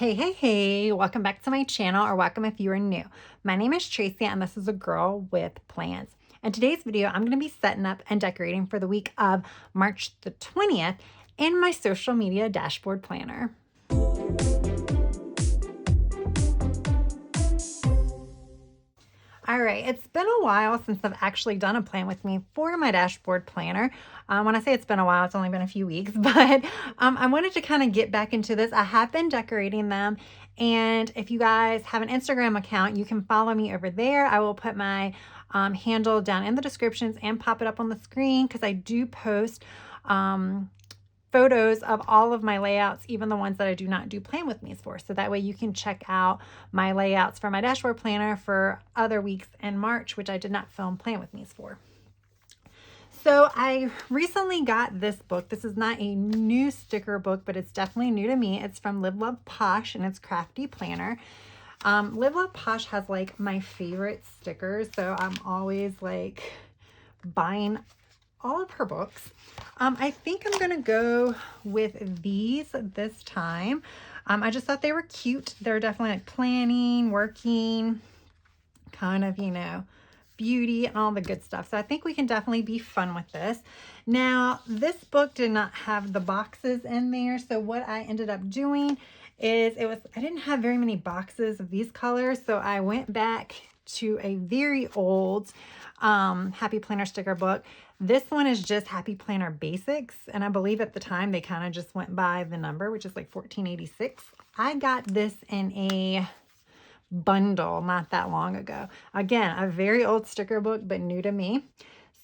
Hey, welcome back to my channel, or welcome if you are new. My name is Tracy and this is A Girl with Plans. In today's video, I'm going to be setting up and decorating for the week of March the 20th in my social media dashboard planner. All right, it's been a while since I've actually done a plan with me for my dashboard planner. When I say it's been a while, it's only been a few weeks, but I wanted to kind of get back into this. I have been decorating them, and if you guys have an Instagram account, you can follow me over there. I will put my handle down in the descriptions and pop it up on the screen because I do post photos of all of my layouts, even the ones that I do not do plan with me's for. So that way you can check out my layouts for my dashboard planner for other weeks in March, which I did not film plan with me's for. So I recently got this book. This is not a new sticker book, but it's definitely new to me. It's from Live.love.posh and it's Crafty Planner. Live.love.posh has like my favorite stickers. So I'm always like buying all of her books. I think I'm gonna go with these this time. I just thought they were cute. They're definitely like planning, working, kind of, beauty and all the good stuff. So I think we can definitely be fun with this. Now, this book did not have the boxes in there. So what I ended up doing is I didn't have very many boxes of these colors. So I went back to a very old Happy Planner sticker book. This one is just Happy Planner Basics, and I believe at the time they kind of just went by the number, which is like 1486. I got this in a bundle not that long ago. Again, a very old sticker book, but new to me.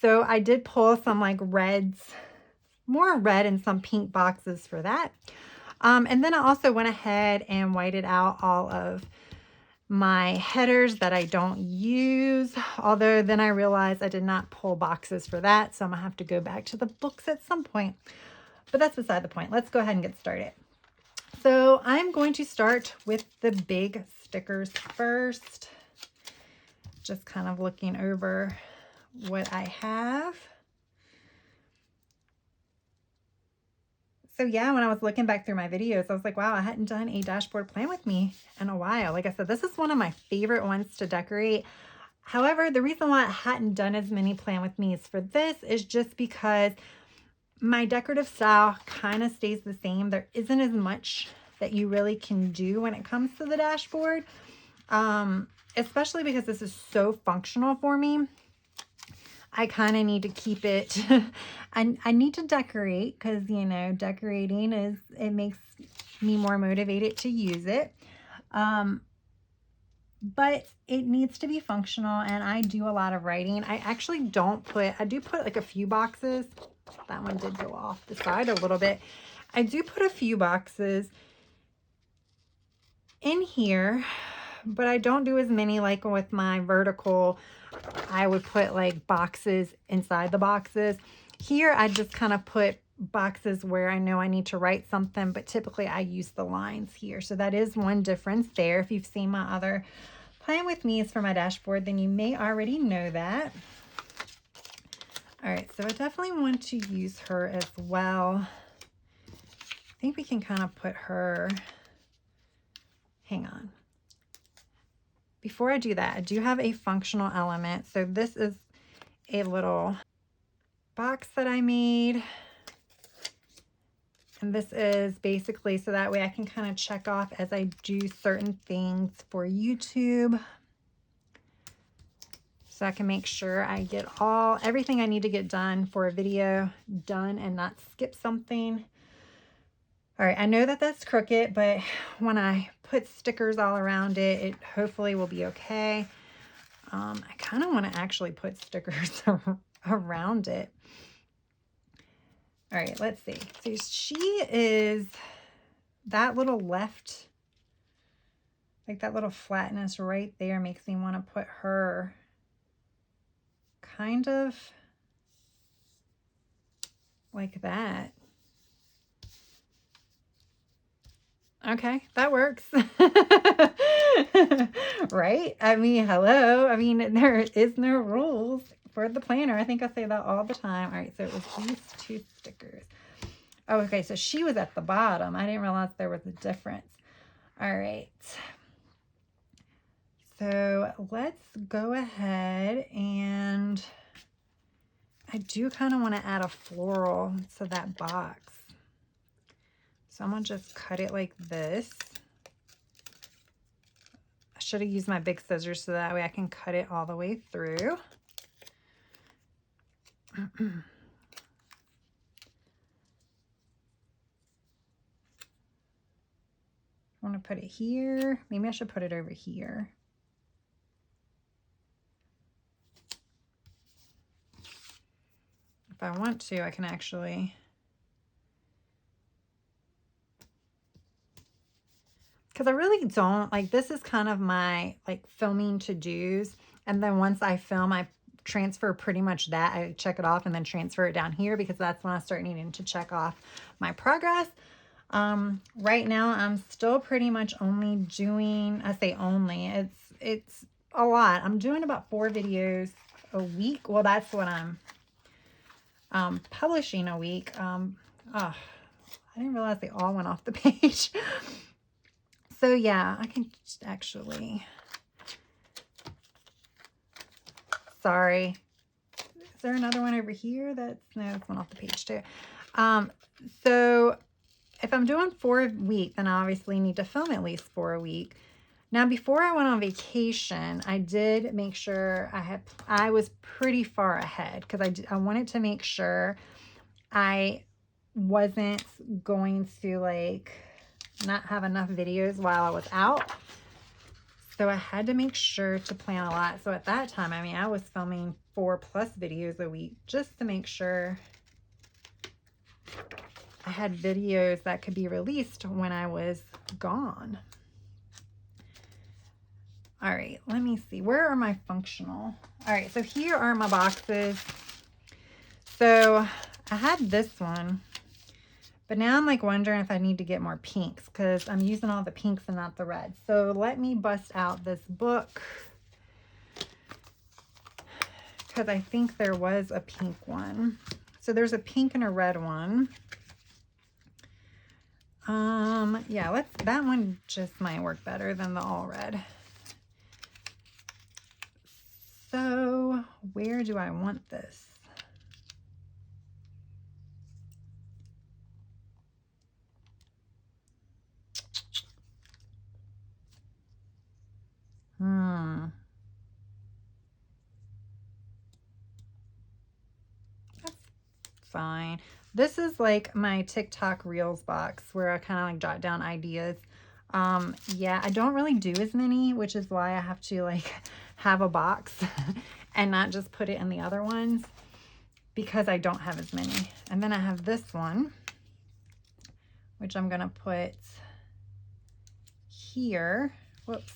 So I did pull some like reds, more red and some pink boxes for that. And then I also went ahead and whited out all of my headers that I don't use, although then I realized I did not pull boxes for that, so I'm gonna have to go back to the books at some point, but that's beside the point. Let's go ahead and get started. So I'm going to start with the big stickers first, just kind of looking over what I have. So yeah, when I was looking back through my videos, I was like, wow, I hadn't done a dashboard plan with me in a while. Like I said, this is one of my favorite ones to decorate. However, the reason why I hadn't done as many plan with me's for this is just because my decorative style kind of stays the same. There isn't as much that you really can do when it comes to the dashboard, especially because this is so functional for me. I kind of need to keep it. I need to decorate because, decorating it makes me more motivated to use it. But it needs to be functional, and I do a lot of writing. I actually do put like a few boxes. That one did go off the side a little bit. I do put a few boxes in here, but I don't do as many like with my vertical. I would put like boxes inside the boxes. Here, I just kind of put boxes where I know I need to write something, but typically I use the lines here. So that is one difference there. If you've seen my other plan with me's for my dashboard, then you may already know that. All right, so I definitely want to use her as well. I think we can kind of put her, hang on. Before I do that, I do have a functional element. So this is a little box that I made. And this is basically so that way I can kind of check off as I do certain things for YouTube. So I can make sure I get everything I need to get done for a video done and not skip something. All right, I know that that's crooked, but when I put stickers all around it, it hopefully will be okay. I kind of want to actually put stickers around it. All right, let's see. So she is that little left, like that little flatness right there makes me want to put her kind of like that. Okay, that works. Right? I mean, hello. I mean, there is no rules for the planner. I think I say that all the time. All right, so it was these two stickers. Oh, okay, so she was at the bottom. I didn't realize there was a difference. All right. So let's go ahead, and I do kind of want to add a floral to that box. So I'm going to just cut it like this. I should have used my big scissors so that way I can cut it all the way through. I want to put it here. Maybe I should put it over here. If I want to, I can actually, because I really don't, like, this is kind of my, like, filming to-dos. And then once I film, I transfer pretty much that. I check it off and then transfer it down here because that's when I start needing to check off my progress. Right now, I'm still pretty much only doing, I say only, it's a lot. I'm doing about 4 videos a week. Well, that's what I'm publishing a week. I didn't realize they all went off the page. So yeah, I can just actually, sorry. Is there another one over here? That's, no, it's one off the page too. So if I'm doing 4 a week, then I obviously need to film at least 4 a week. Now, before I went on vacation, I did make sure I was pretty far ahead because I wanted to make sure I wasn't going to, like, not have enough videos while I was out. So I had to make sure to plan a lot. So at that time, I mean, I was filming 4+ videos a week just to make sure I had videos that could be released when I was gone. All right, let me see. Where are my functional? All right, so here are my boxes. So I had this one, but now I'm like wondering if I need to get more pinks because I'm using all the pinks and not the reds. So let me bust out this book because I think there was a pink one. So there's a pink and a red one. Yeah, that one just might work better than the all red. So where do I want this? That's fine. This is like my TikTok Reels box where I kind of like jot down ideas. Yeah, I don't really do as many, which is why I have to like have a box and not just put it in the other ones because I don't have as many. And then I have this one, which I'm going to put here. Whoops.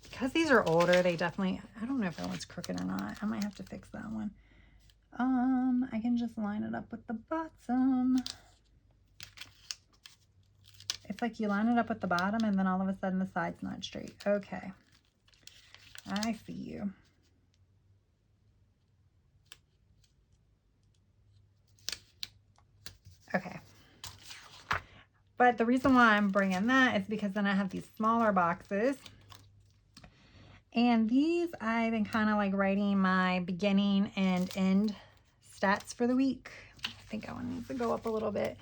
Because these are older, they definitely, I don't know if that one's crooked or not. I might have to fix that one. I can just line it up with the bottom. It's like you line it up with the bottom and then all of a sudden the side's not straight. Okay. I see you. Okay. But the reason why I'm bringing that is because then I have these smaller boxes. And these, I've been kind of like writing my beginning and end stats for the week. I think that one needs to go up a little bit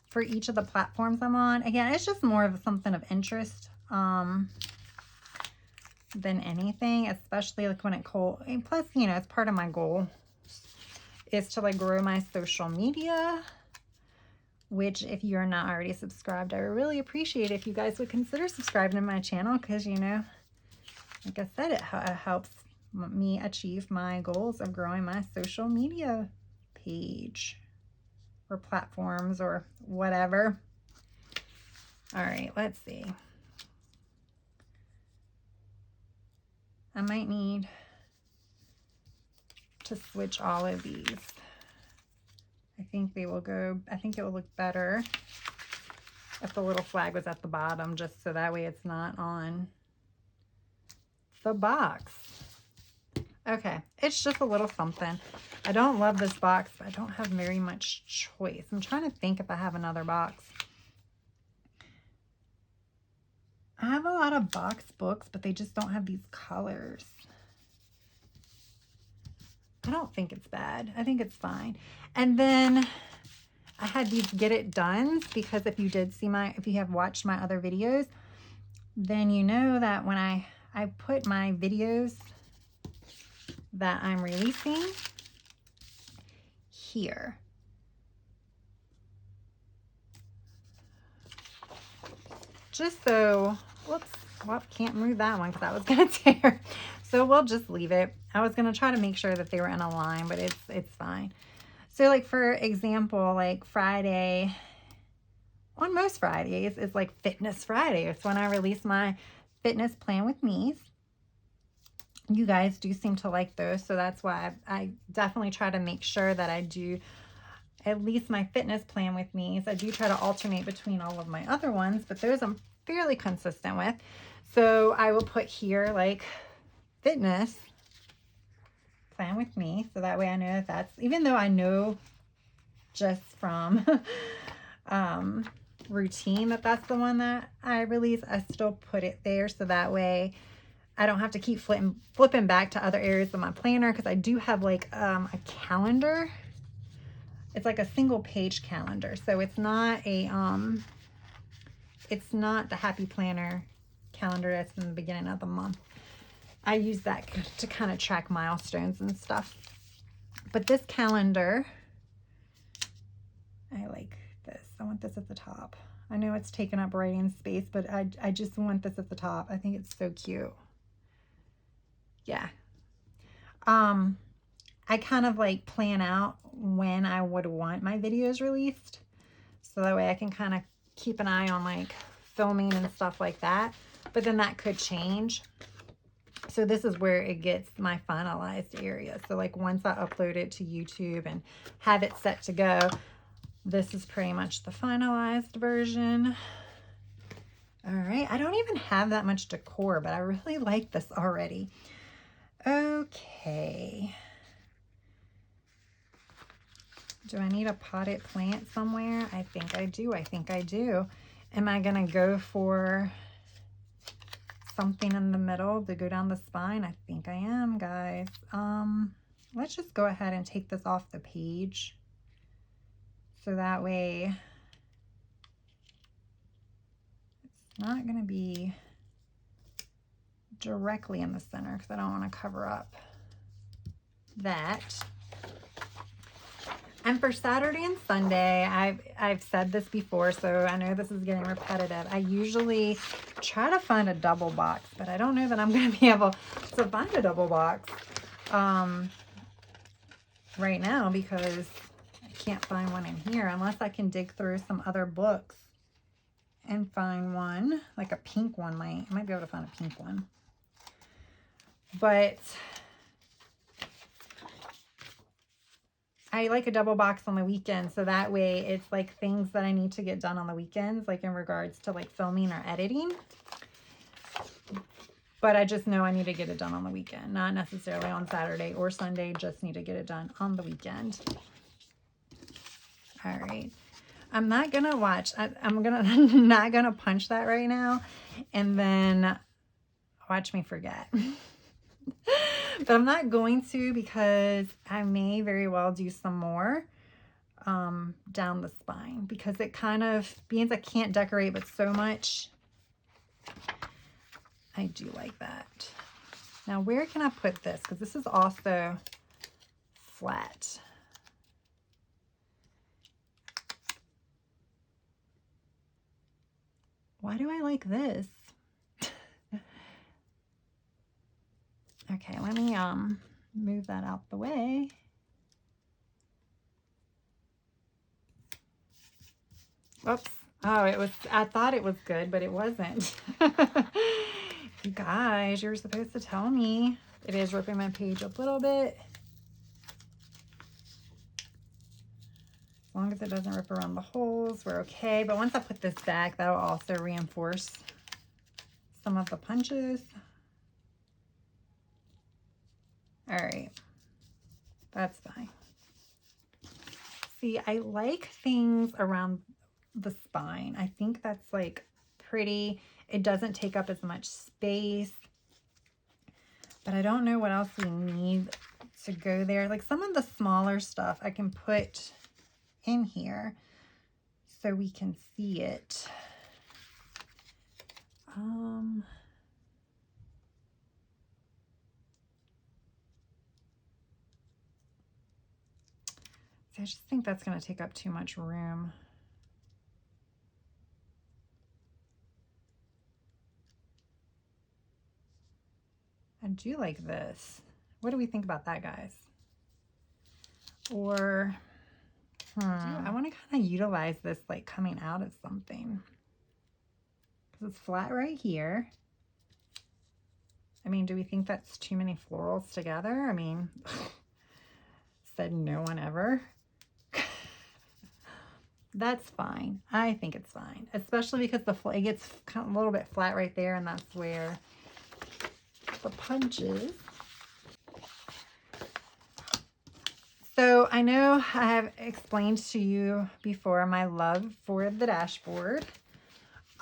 for each of the platforms I'm on. Again, it's just more of something of interest than anything, especially like when it cold. And plus, you know, it's part of my goal is to like grow my social media, which if you're not already subscribed, I would really appreciate if you guys would consider subscribing to my channel because, you know, like I said, it helps me achieve my goals of growing my social media page or platforms or whatever. All right, let's see. I might need to switch all of these. I think they will go, I think it will look better if the little flag was at the bottom, just so that way it's not on the box. Okay, it's just a little something. I don't love this box, but I don't have very much choice. I'm trying to think if I have another box. lot of box books, but they just don't have these colors. I don't think it's bad. I think it's fine. And then I had these get it done because if you did see if you have watched my other videos, then you know that when I put my videos that I'm releasing here. Just so, whoops, well, can't move that one because I was going to tear. So we'll just leave it. I was going to try to make sure that they were in a line, but it's fine. So like for example, like Friday, on most Fridays, is like Fitness Friday. It's when I release my fitness plan with me's. You guys do seem to like those, so that's why I definitely try to make sure that I do at least my fitness plan with me's. I do try to alternate between all of my other ones, but those I'm fairly consistent with. So I will put here like fitness plan with me, so that way I know that that's, even though I know just from routine that that's the one that I release, I still put it there so that way I don't have to keep flipping back to other areas of my planner, because I do have like a calendar. It's like a single page calendar, so it's not a it's not the happy planner calendar that's in the beginning of the month. I use that to kind of track milestones and stuff. But this calendar, I like this. I want this at the top. I know it's taken up writing space, but I just want this at the top. I think it's so cute. Yeah. I kind of like plan out when I would want my videos released, so that way I can kind of keep an eye on like filming and stuff like that. But then that could change. So this is where it gets my finalized area. So like once I upload it to YouTube and have it set to go, this is pretty much the finalized version. All right, I don't even have that much decor, but I really like this already. Okay. Do I need a potted plant somewhere? I think I do. I think I do. Am I going to go for something in the middle to go down the spine? I think I am, guys. Let's just go ahead and take this off the page, so that way it's not going to be directly in the center, because I don't want to cover up that. And for Saturday and Sunday, I've said this before, so I know this is getting repetitive. I usually try to find a double box, but I don't know that I'm going to be able to find a double box right now, because I can't find one in here unless I can dig through some other books and find one, like a pink one. I might be able to find a pink one. But I like a double box on the weekend, so that way it's like things that I need to get done on the weekends, like in regards to like filming or editing. But I just know I need to get it done on the weekend, not necessarily on Saturday or Sunday, just need to get it done on the weekend. All right. I'm not going to watch. I'm not going to punch that right now and then watch me forget. But I'm not going to, because I may very well do some more down the spine, because it kind of, being I can't decorate but so much, I do like that. Now where can I put this? Because this is also flat. Why do I like this? Okay, let me move that out the way. Oops. Oh, it was, I thought it was good, but it wasn't. You guys, you're supposed to tell me. It is ripping my page a little bit. As long as it doesn't rip around the holes, we're okay. But once I put this back, that'll also reinforce some of the punches. All right, that's fine. See, I like things around the spine. I think that's like pretty. It doesn't take up as much space. But I don't know what else we need to go there. Like some of the smaller stuff I can put in here so we can see it. I just think that's going to take up too much room. I do like this. What do we think about that, guys? Or, I want to kind of utilize this like coming out of something. Because it's flat right here. I mean, do we think that's too many florals together? I mean, said no one ever. That's fine. I think it's fine, especially because it gets kind of a little bit flat right there, and that's where the punch is. So I know I have explained to you before my love for the dashboard.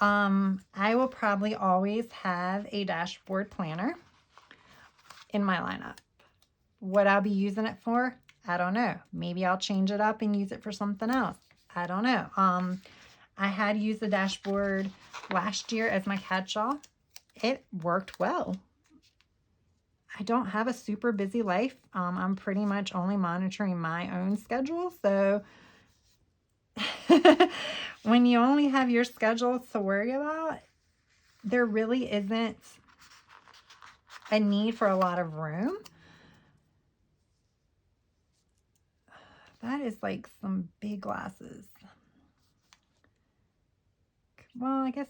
I will probably always have a dashboard planner in my lineup. What I'll be using it for, I don't know. Maybe I'll change it up and use it for something else. I don't know. I had used the dashboard last year as my catch-all. It worked well. I don't have a super busy life. I'm pretty much only monitoring my own schedule. So when you only have your schedule to worry about, there really isn't a need for a lot of room. That is like some big glasses. Well, I guess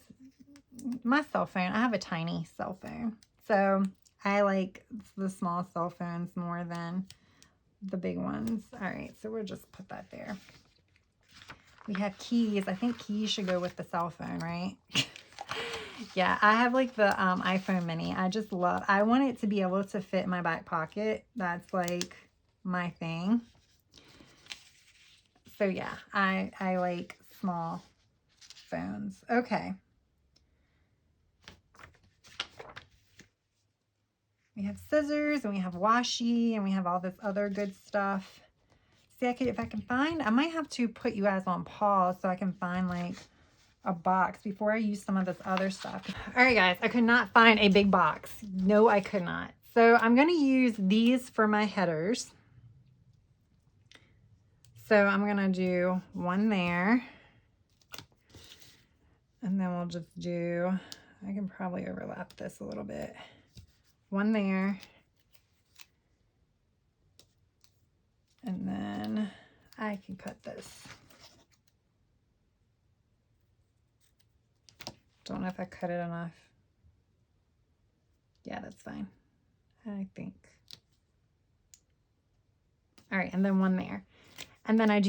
my cell phone, I have a tiny cell phone. So I like the small cell phones more than the big ones. All right, so we'll just put that there. We have keys. I think keys should go with the cell phone, right? Yeah, I have like the iPhone mini. I want it to be able to fit in my back pocket. That's like my thing. So yeah, I like small phones. Okay. We have scissors and we have washi and we have all this other good stuff. See, if I can find, I might have to put you guys on pause so I can find like a box before I use some of this other stuff. All right, guys, I could not find a big box. No, I could not. So I'm going to use these for my headers. So I'm going to do one there. And then we'll just do, I can probably overlap this a little bit. One there. And then I can cut this. Don't know if I cut it enough. Yeah, that's fine, I think. All right, and then one there. And then I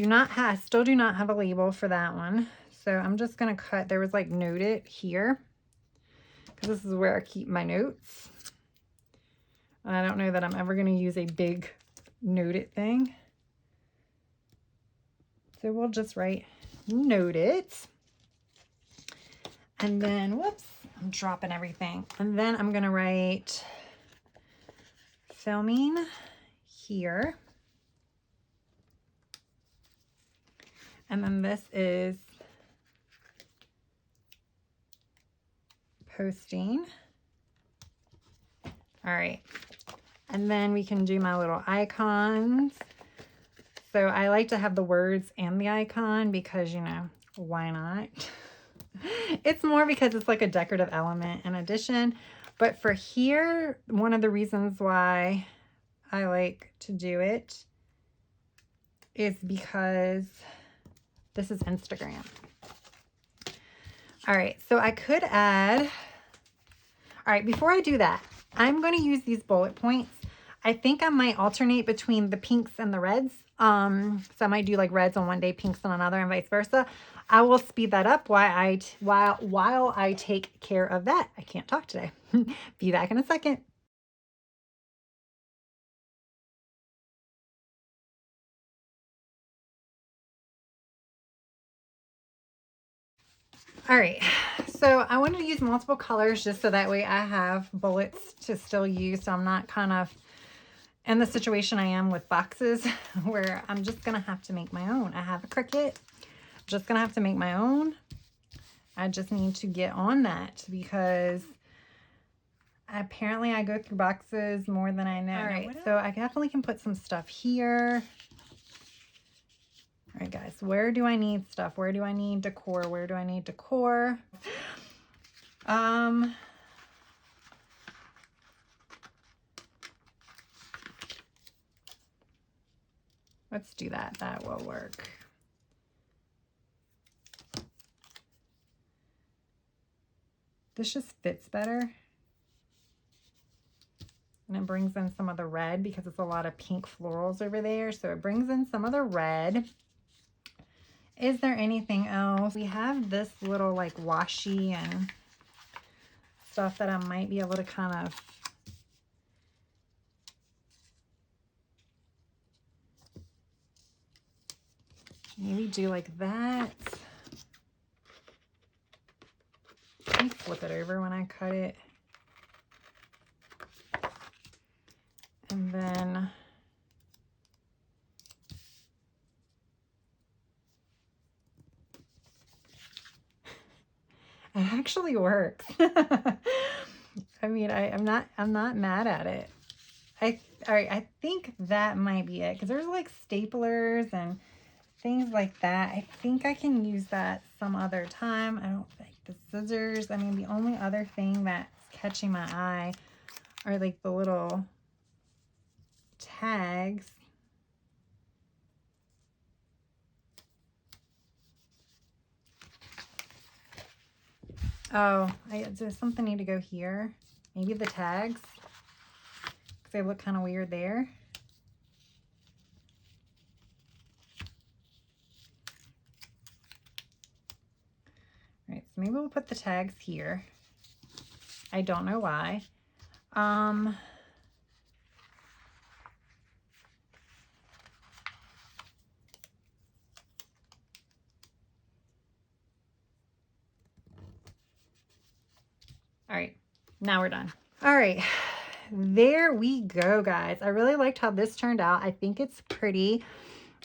still do not have a label for that one. So I'm just gonna cut, there was like noted here, because this is where I keep my notes. And I don't know that I'm ever gonna use a big noted thing. So we'll just write noted. And then, whoops, I'm dropping everything. And then I'm gonna write filming here. And then this is posting. All right. And then we can do my little icons. So I like to have the words and the icon because, you know, why not? It's more because it's like a decorative element in addition. But for here, one of the reasons why I like to do it is because this is Instagram. All right, so I could add, all right, before I do that, I'm going to use these bullet points. I think I might alternate between the pinks and the reds. So I might do like reds on one day, pinks on another, and vice versa. I will speed that up while I take care of that. I can't talk today. Be back in a second. All right, so I wanted to use multiple colors just so that way I have bullets to still use, so I'm not kind of in the situation I am with boxes where I'm just gonna have to make my own. I have a Cricut, just gonna have to make my own. I just need to get on that because apparently I go through boxes more than I know. All right, so I definitely can put some stuff here. All right, guys, where do I need stuff? Where do I need decor? Where do I need decor? Let's do that. That will work. This just fits better. And it brings in some of the red because it's a lot of pink florals over there. So it brings in some of the red. Is there anything else? We have this little like washi and stuff that I might be able to kind of maybe do like that. Let me flip it over when I cut it. And then it actually works. I mean, I'm not mad at it. All right, I think that might be it because there's like staplers and things like that. I think I can use that some other time. I don't think the scissors. I mean, the only other thing that's catching my eye are like the little tags. Oh, does something need to go here? Maybe the tags, because they look kind of weird there. All right, so maybe we'll put the tags here. I don't know why. All right, now we're done. All right, there we go, guys. I really liked how this turned out. I think it's pretty.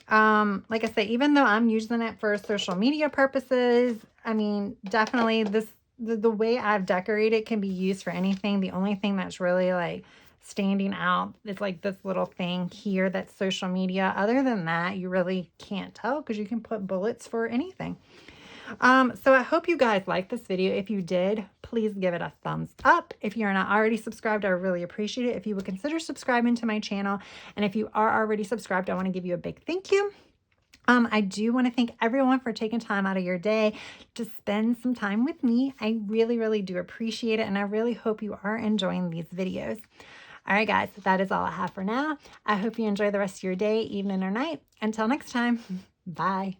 Like I said, even though I'm using it for social media purposes, I mean, definitely the way I've decorated can be used for anything. The only thing that's really like standing out is like this little thing here that's social media. Other than that, you really can't tell because you can put bullets for anything. So I hope you guys liked this video. If you did, please give it a thumbs up. If you're not already subscribed, I really appreciate it if you would consider subscribing to my channel. And if you are already subscribed, I want to give you a big thank you. I do want to thank everyone for taking time out of your day to spend some time with me. I really, really do appreciate it. And I really hope you are enjoying these videos. All right, guys, that is all I have for now. I hope you enjoy the rest of your day, evening, or night. Until next time, bye.